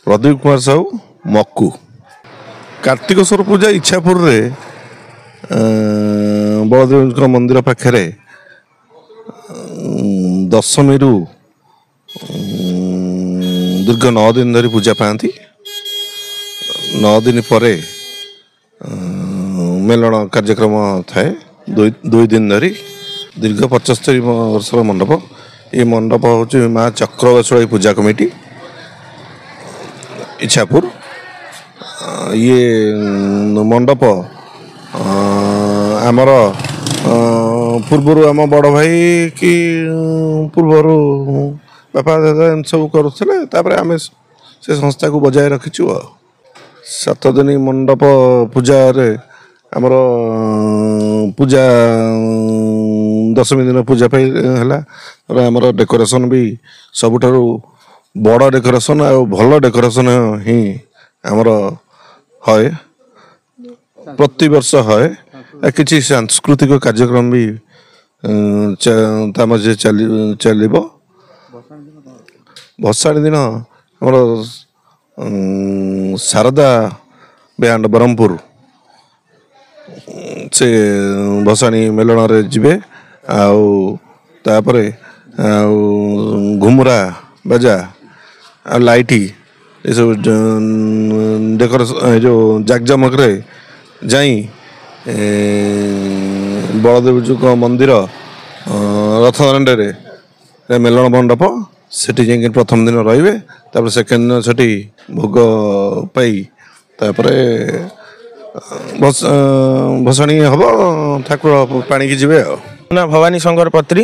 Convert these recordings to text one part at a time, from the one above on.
प्रदीप कुमार साहू मक्कू कार्तिकेश्वर पूजा इच्छापुर रे बलदेव मंदिर पाखे दशमी रु दीर्घ 9 दिन धरी पूजा पाती 9 दिन पर मेलन कार्यक्रम थाए 2 दिन धरी दीर्घ 75 वर्ष मंडप ये मंडप हूँ माँ चक्रवासुड़ी पूजा कमिटी इच्छापुर ये मंडप आमर पूर्वर आम बड़ भाई कि पूर्वर बापा दादा सब करुले आम से संस्था को बजाय रखीचु 7 दिन मंडप पूजा रे आमर पूजा दशमी दिन पूजा है आमर डेकोरेशन भी सबुठारु बड़ डेकोरेशन आ भल डेकोरेशन ही आमर है प्रति वर्ष है किसी सांस्कृतिक कार्यक्रम भी मजे चल भसाणी दिन आमर शारदा बैंड ब्रह्मपुर से भसाणी मेलन रे जिबे आउे घुमुरा बाजा आ लाइटी ये सब डेकोरेशन जो जाकजमक जाई बलदेव जी मंदिर रथदाण्ड मेलन मंडप सेठी जाइए प्रथम दिन रे सेकेंड दिन से भोग पाई भसाणी हम ठाकुर पाणी की जीवे ना भवानी शंकर पत्री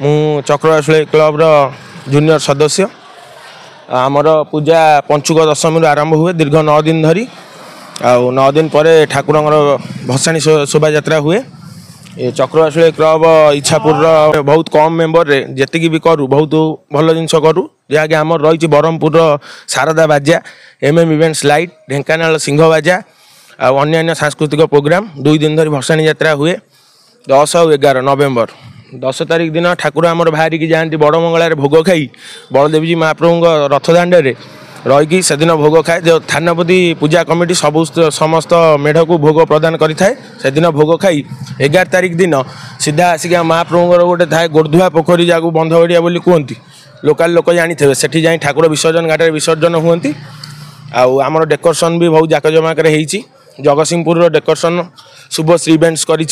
मु चक्रवासुड़ी क्लब रो जूनियर सदस्य आमर पूजा पंचुक दशमी आरंभ हुए दीर्घ 9 दिन धरी 9 दिन पर ठाकुर भसाणी शोभा यात्रा हुए ये चक्रवासुड़ी क्लब इच्छापुर बहुत कम मेम्बर रे जेतिकी भी करूँ बहुत भल जिनस करूँ जहाँकि आमर रही ब्रह्मपुर शारदा बाजा इवेंट्स लाइट ढेंकानाल सिंह बाजा अन्य सांस्कृतिक प्रोग्राम 2 दिन धरी भसाणी यात्रा हुए 10 और 11 नवेम्बर 10 तारिख दिन ठाकुर आमर बाहरिकी जाती बड़ मंगलार भोग खाई बलदेवी महाप्रभु रथदाण्ड रहीकि से दिन भोग खाए जो थानापति पूजा कमिटी सब समस्त मेढ़ को भोग प्रदान करें से दिन भोग खाई 11 तारिख दिन सीधा आसिक महाप्रभुर गोटे थाए गोर्धुआ पोखरी जहाँ बंधगड़िया बोली कहती लोकाल लोक जानी सेठी जाई ठाकुर विसर्जन घाटे विसर्जन हुंती आमर डेकोरेशन भी बहुत जाकजमक जगतसिंहपुर डेकोरेशन शुभश्री इवेंट्स करी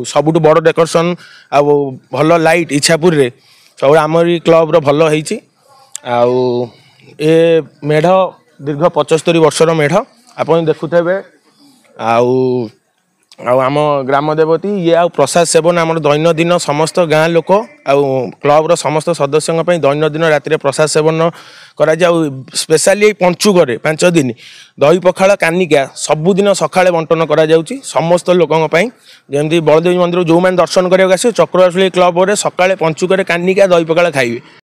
सबुठ बड़ डेकोरेशन आ भल लाइट इच्छापुर रे सब आमरी क्लब रो भल होईची ए मेढ़ दीर्घ 75 वर्षर मेढ़ आप देखुथे आम ग्राम देवती ये प्रसाद सेवन आम दैनंदिन समस्त गाँ लोक क्लब समस्त सदस्यों दैनंदिन राति प्रसाद सेवन करा स्पेशली पंचुक 5 दिन दही पखाड़ कानिका सबुदिन सकाଳେ बंटन करा समस्त लोकों जमी बलदेवी मंदिर जो मैंने दर्शन करने चक्रवासुड़ी क्लब सकाଳେ पंचुक कानिका दही पखाड़ खाइबे।